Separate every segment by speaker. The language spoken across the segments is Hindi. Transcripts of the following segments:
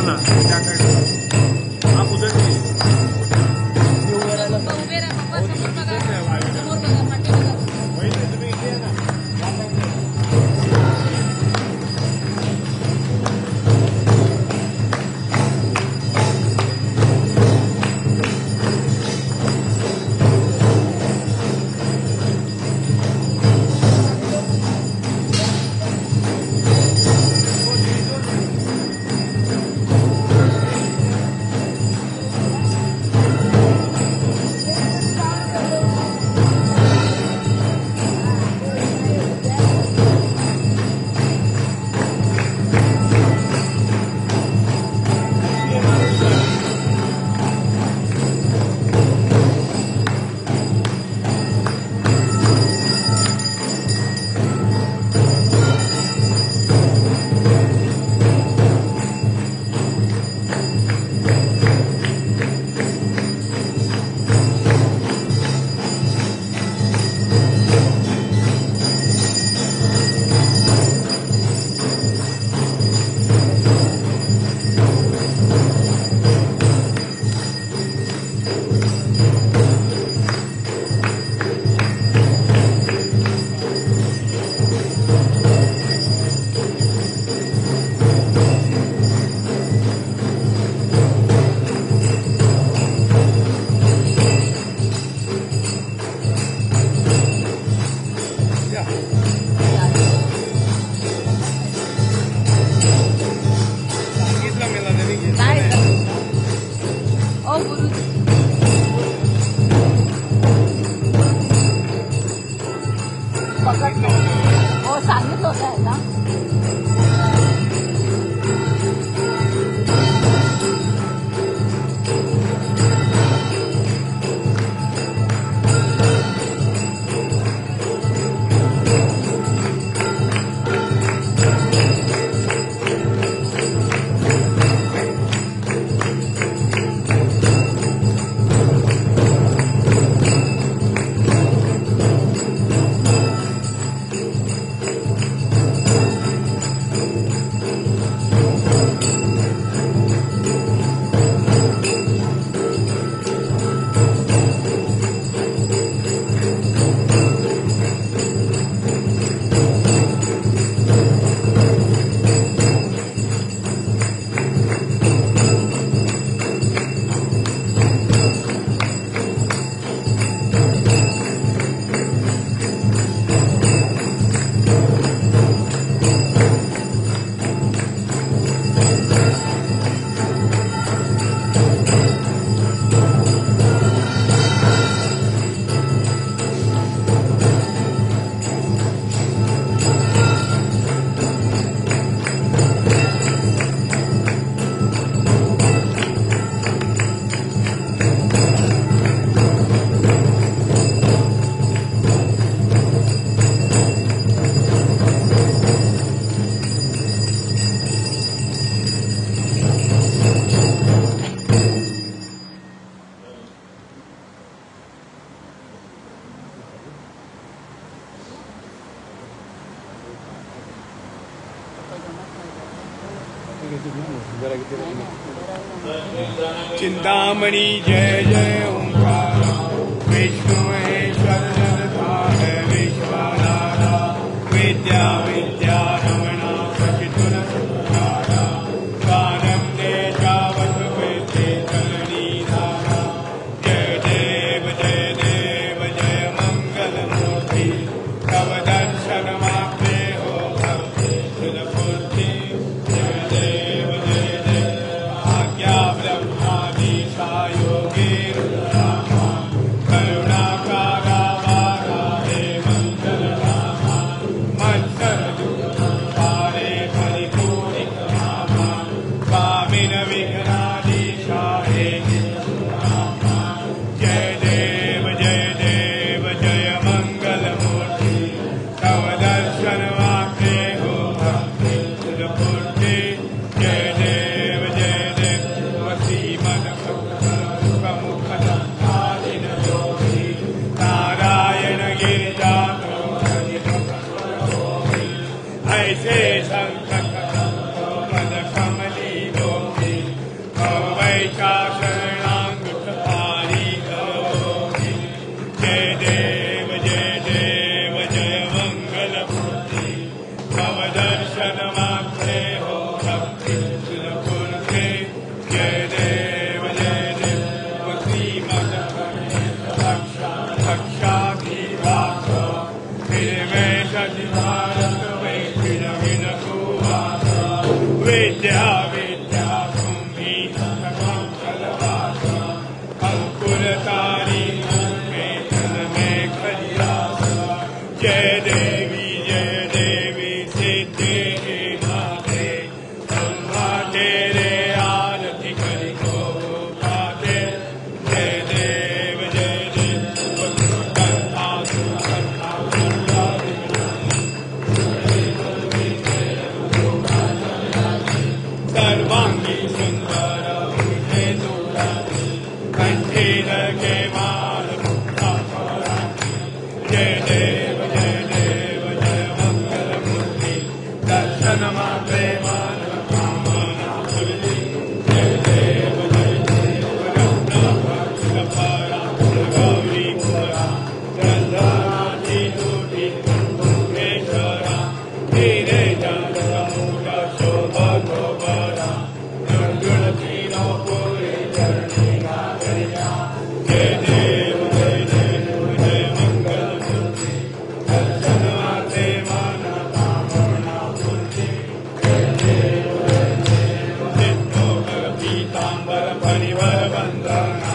Speaker 1: ना त्याकडे हा उदट तुम्ही इथे ना
Speaker 2: सांगितलं होतं ना
Speaker 1: चिंतामणि जय जय ओंकार विष्णु महेश्वर जगद्धार विश्वनाथा विद्या विद्या रमणा सचितुर सुधारा कानंदे जावसुविद्ये चलनीधारा जय देव जय मंगलमूर्ति तव दर्शनमात्रे हो भक्ति सुलभूर्ति करुणाकारा वारा हे मंगल रामा मंत्र सुंदर मुझे तुलसी कंठी लगे माल मुक्ता जय देव जय देव जय मंगल मूर्ति दर्शन मात्रे मान कामना तुलसी जय देव रत्न परा गौरी पुरा चंद्रनाथी टूटी भुवनेश्वरा धीरे जल समुद्र शोभा गोबरा दुर्गुण तीनों पूरे चरणी नागरिया जय देव जय मंगल मूर्ति दर्शन माते मन कामना पूर्ति जय देव सिद्धोगर पीतांबर परिवर वंदना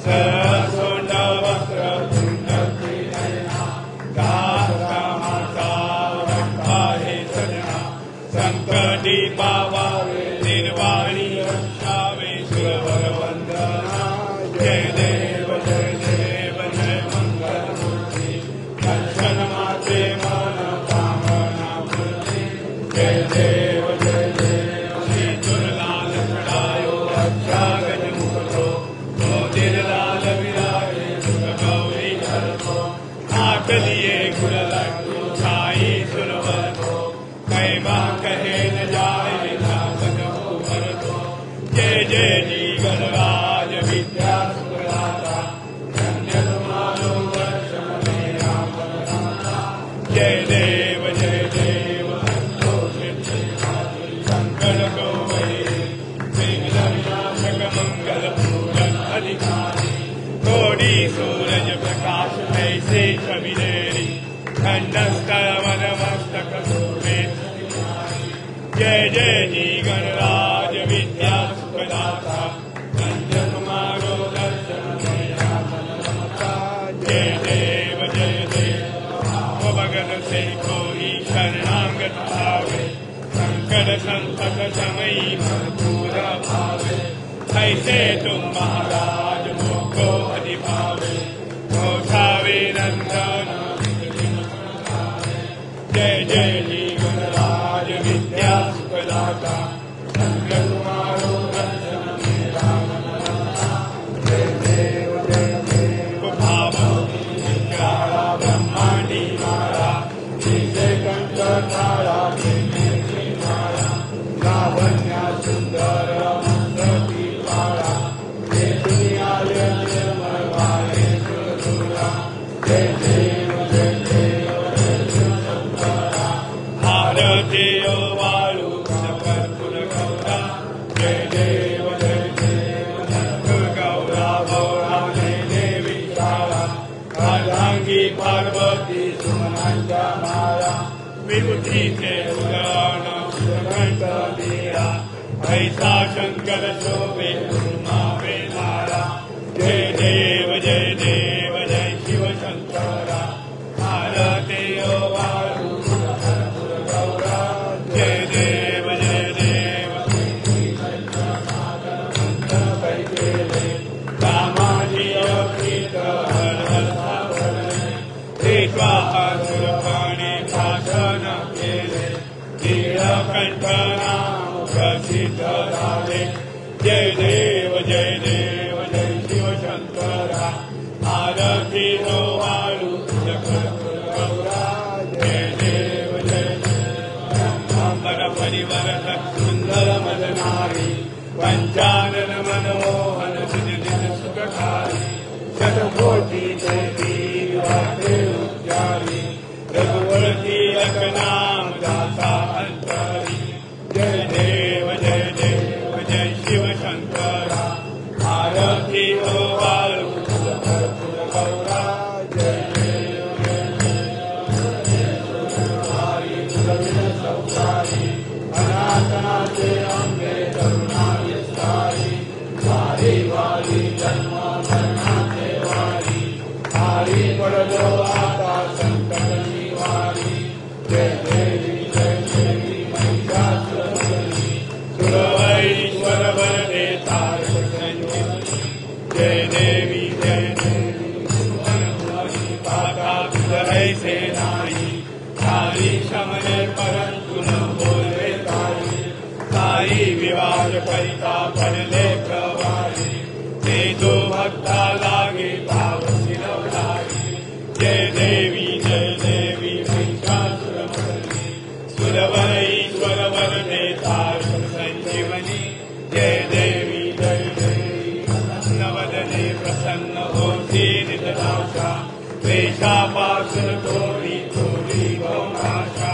Speaker 1: सरसोंड वस्त्र कुंड त्रिनयना दासा माता रक्षा हे सजना संकटी पावावे निर्वाणी रक्षावे सुरवर वंदना जय देव जय मंगल मूर्ति दर्शन माते मन कामना पूर्ति जय देव श्री दुर्लाल चढ़ायो रक्षा गज मुखो मोदिर लाल विराजे सुख गौरी धर्मो आठ लिए गुर लड्डू छाई सुरवर को कैमा कहे न जाए नागन हो भर दो जय जय जी गणराज विद्या सुखदाता धन्य तुम्हारो दर्शन मेरा मनदाता जय देव संतो सिद्धि शंकर गौरी विघ्न विनाशक मंगल पूरन अधिकारी कोटि सूरज प्रकाश ऐसे कविनेरी खंडस्थल मस्तक शोभे जय जय जी गणराज विद्या सुखदाता धन्य तुम्हारो दर्शन मेरा मनदाता जय देव भगत से कोई शरणागत भावे संकट संकट समयी भरपूर भावे ऐसे तुम महाराज मोको अधिभावे मोठावे नंदन जय जय जी गणराज विद्या सुखदाता धन्य तुम्हारो दर्शन मेरा मनदाता जय देव भावो विचारा ब्रह्मांडी मारा जिसे कंठ धारा मारा लावण्या सुंदर मंत्री मारा ये दुनिया निर्मलवाए सुरसुरा जय देव भारती वाळू सकर्पुर गौरा जय देव गौरा गौरा जय देवी शाला अर्धांगी पार्वती सुमनांच्या माया विभूतीचे उदाहरण सुगंध दिया ऐसा शंकर शोभे उर्मावे धारा जय देव जय शिव शंकरा भारती वाळू सकर्पुर गौरा जय देव रामाजी प्रीत हर सुरपाणे भाषण केले नीलकंठ नाम प्रसिद्ध झाले जय देव जय शिव शंकरा आरती नो वाळू सकर्पुर गौरा जय देव अंबर परिवर सुंदर मदनारी पंचानन मनमोहन दिन सुखकारी शतकोटी देवी वाटे उद्यारी रघुवरती नाम दाता अंतरी जय देव शिव शंकरा आरती हो वाळू सकर्पुर गौरा जय अनाथनाथे अंबे करुणा विस्तारी वारी वारी जन्म मरणाचे वारी भक्ता पडले प्रवाही तेजो भक्ता लागे भाव शिरवणारी जय देवी महिषासुरमर्दिनी सुरवर ईश्वर वरदे तारक संजीवनी जय देवी नवदने प्रसन्न होती नितनाशा वेशापासुर थोडी थोडी भाषा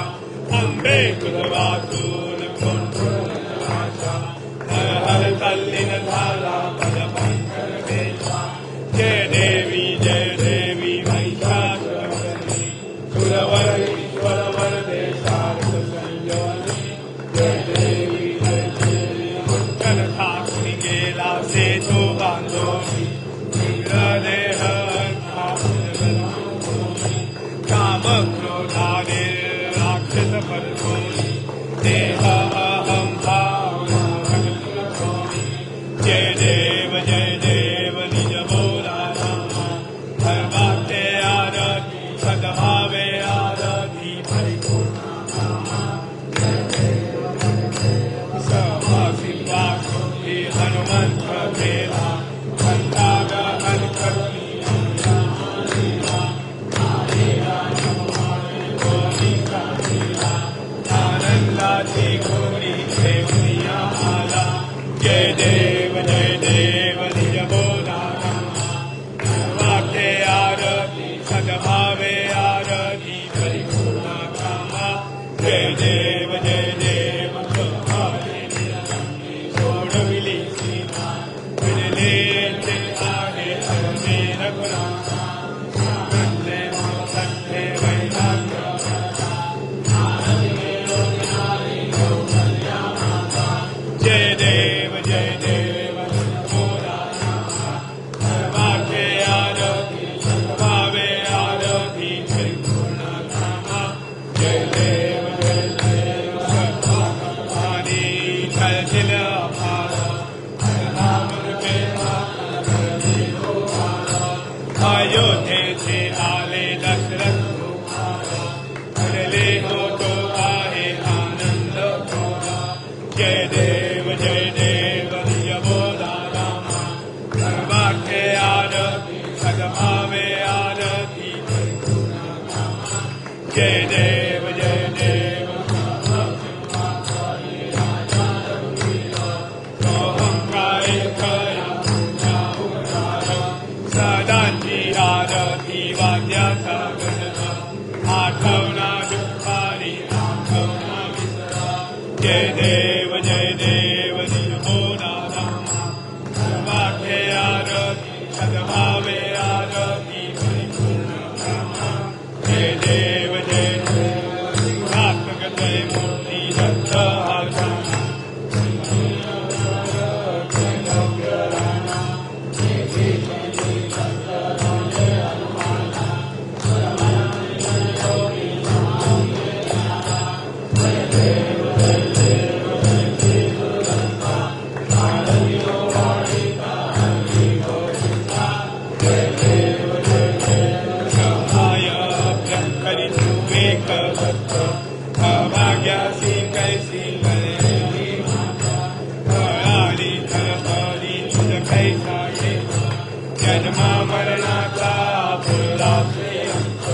Speaker 1: अंबे कुलवासून कोणा हर हर तल्लीन झाला पद पंकर वेशा जय देवी महिषासुरमर्दिनी सुरवर ईश्वर वरदे तारक संजीवनी जय देवी मुक्तन ठाकुरी गेला से तो बांधोनी देह काम क्रोधाने राक्षस परधोनी देह अहम भावना जय देव निज बोला धर्माते आरती सद्भावे आरती परिपूर्ण हनुमंत मेरा कंठागहन करुणी आनंदाची घोरी देवनिया आला जय देव निज बोला वाक्य आरती सद्भावे आरती परिपूर्ण कामा जय देव सोडविली सीमा मिळले ते आहे हरणे रघुनाथा म्हणले संते वैराग्य जय देव बोला वाक्य आरती सद्भावे आरती परिपूर्ण कामा जय देव सद्भावानी छलछिल अपार अयोध्येचे आले दशरथ घडले होतो आहे आनंद थोडा जय देव निज बोला रामा सर्वाख्य आरती सद्भावे आरती परिपूर्ण कामा जय देव सोहम काय कया सदांची आरती वाद्याचा गणना आठवणा दुपारी आठवणा विसरा जय देव निज बोला रामा सर्वाख्य आरती सद्भावे आरती परिपूर्ण कामा जय देव आत्मगतय मूर्ती दत्त आचार्य अभाग्यासी कैसी गणेली फळाली धनपरी तुझ कैसा येतो जन्मा मरणाचा फुला श्रेयंत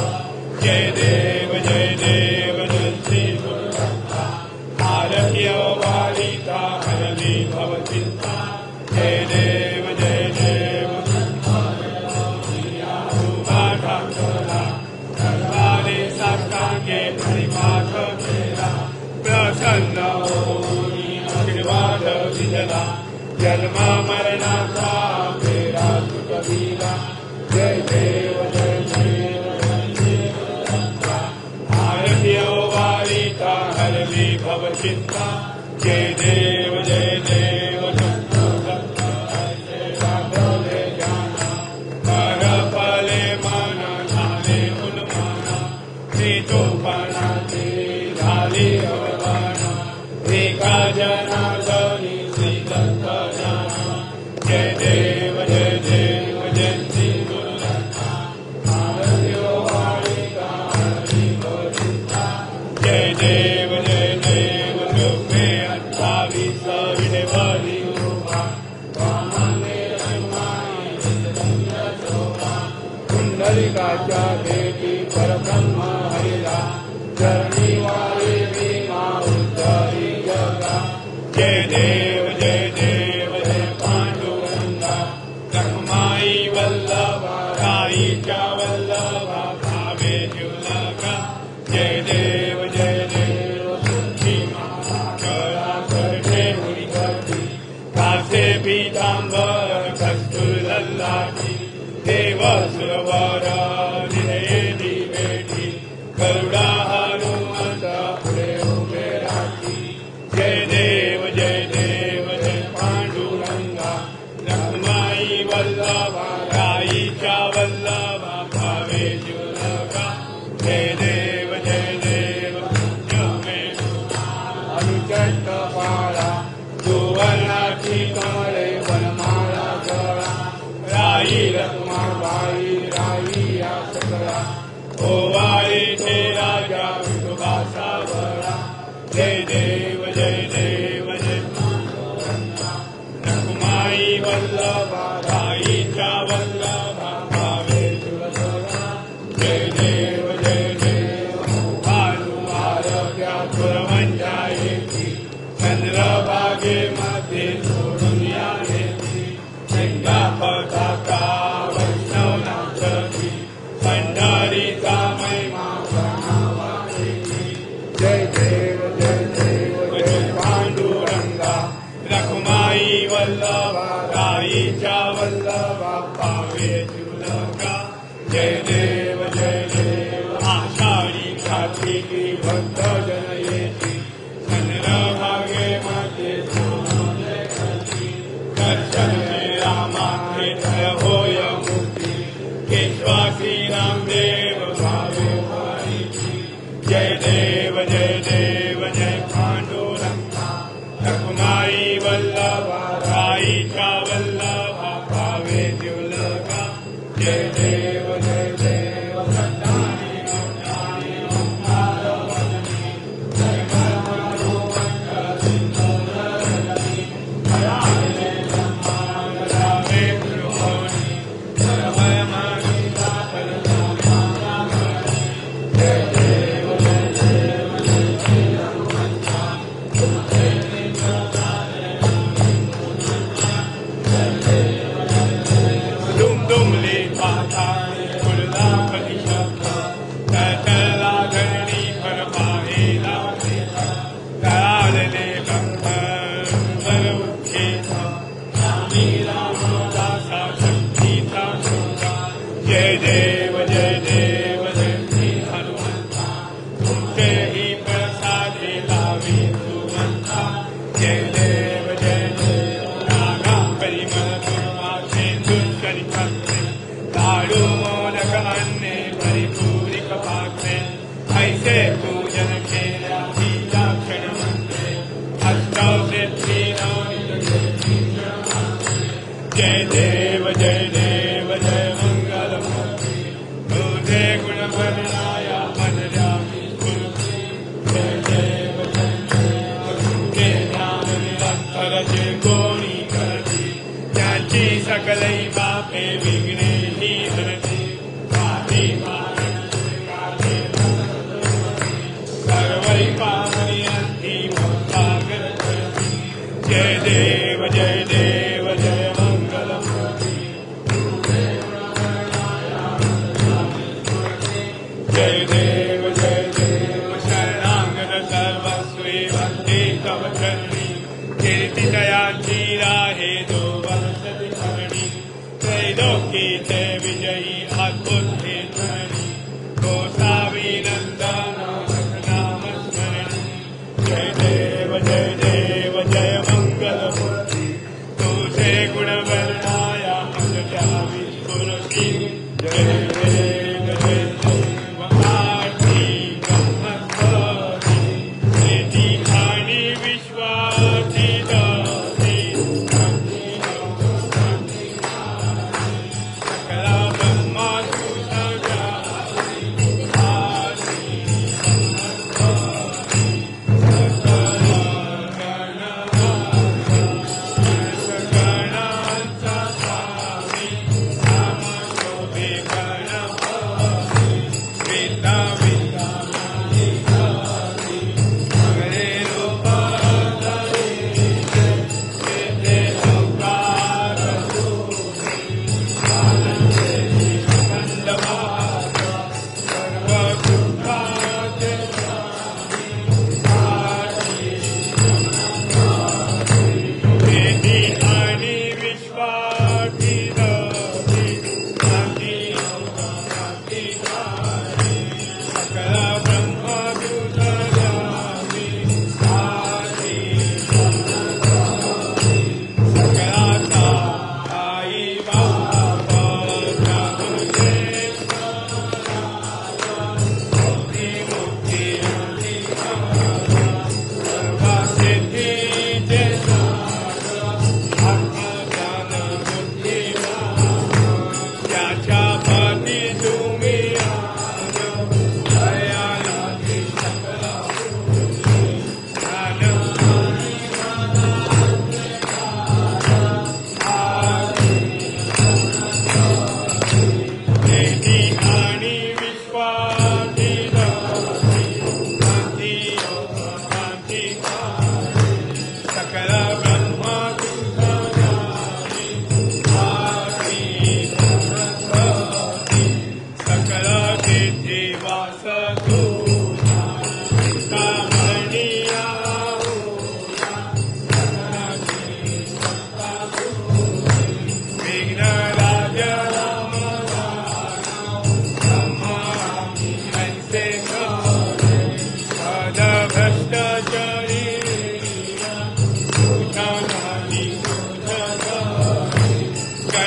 Speaker 1: जय देव जयंती गुरुदत्ता आरती वारिता हरली भवचिंता जय देव साष्टांगे परिपाठ केला प्रसन्न होई आशीर्वाद दिला जन्मा मरणाचा फेरा तुटविला जय देव आरती वारिता हरली भवचिंता जय देव फले मन झाले उन्माना श्रीतोपणाचे झाले अवमाना एका जनार्दनी श्री दत्त जाना जय देव जयंती गुरुदत्ता आरती वारिता हरली भवचिंता जय देव कृपे 28 विडे मल्लिकार्जुन देवी परब्रह्म हरिदा चरणी वाले भीमा उद्धरी जगा जय देव जय पांडुरंगा रखमाई वल्लभा राईच्या वल्लभा भावे जुलगा जय देव सुखी माळा करते मुनिगती कासे पीतांबर कस्तूर लल्लाची देव सुरवर हृदये दिवेठी गरुडा हनुमंत पुढे उभे राखी जय देव जय पांडुरंगा रखमाई वल्लभा राईच्या वल्लभा भावे जुलगा जय देव अनुचंड पाळा सुवर्णाची कमळे वनमाळा गळा राई रखुमाबाई राई या सकळा ओवाळी ते राजा विठोबाचा बळा जय देव रखुमाई वल्लभा राईच्या वल्लभा भावे जुलगा जय देव भानुवारव्या पुरवंजायेची चंद्रभागे मध्ये सोडून यायची गंगा पताका वैष्णव नाचती पंढरीचा महिमा प्रणवायची जय देव पांडुरंगा रखुमाई वल्लभा राईच्या वल्लभा भावे जुलगा जय देव आषाढी कार्तिकी भक्त जन येती चंद्रभागे मध्ये दर्शन रामाचे होय मुक्ती केशवासी रामदेव भावे वारीची जय देव पांडुरंगा रखुमाई वल्लभा राईच्या वल्लभा भावे जुलगा जय देव जय देव हनुमंता तुमचेही प्रसादे लावी सुमंता जय देव नागा परिमल दुर्वा सेंदुर्शरी भक्ते लाडू मोदक अन्ने परिपूरिक पात्रे ऐसे पूजन केल्या बीजा क्षण मंत्रे हस्तौ सिद्धी जय देव मंगल मूर्ति गुणवर्णाया मनरामी स्फूर्ति जय देव ज्ञान निरंतर जे कोणी करती त्याची सकलै बापे विघ्ने ही हरती वादी सर्वै पावनी अंती मोक्षागर करती जय देव जय मंगल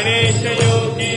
Speaker 1: गणेश योगी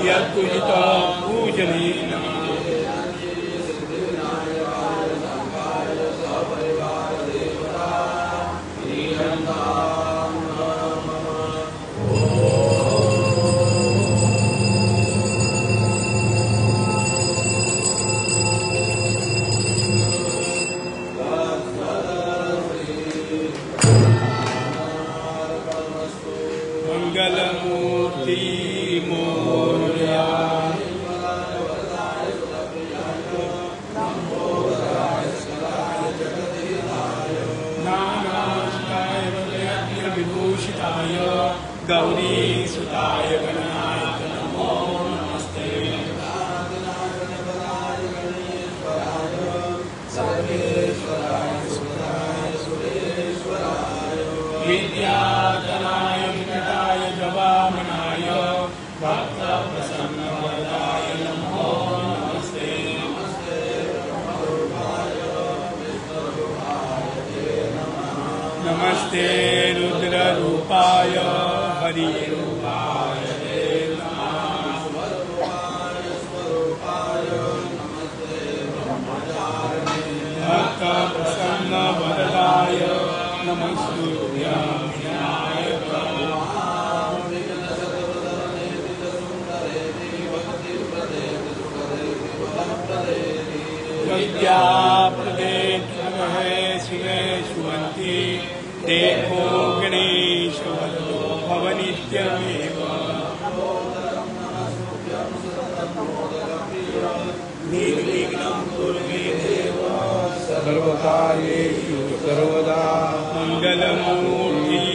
Speaker 1: यत्पुजिता पूजने मंगलमूर्ति मोरया नानाष्टाय विभूषिताय गौरी सुताय गणाय नमो नमस्ते सर्वेश्वराय सुराय सुरेश्वराय विद्याधराय विकटाय जवामनाय भक्त प्रसन्नवरदाय नमो नमस्ते नमस्ते रुद्ररूपाय हरिरूपाय ते नमः भक्त प्रसन्नवरदाय नमस्तुभ्यं विनायक विद्याप्रदे नमः शिवे शुभन्ति देवो गणेशवतो भवनित्यमेव निर्विघ्नं कुरु मे देव सर्वकार्येषु सर्वदा मंगलमूर्ति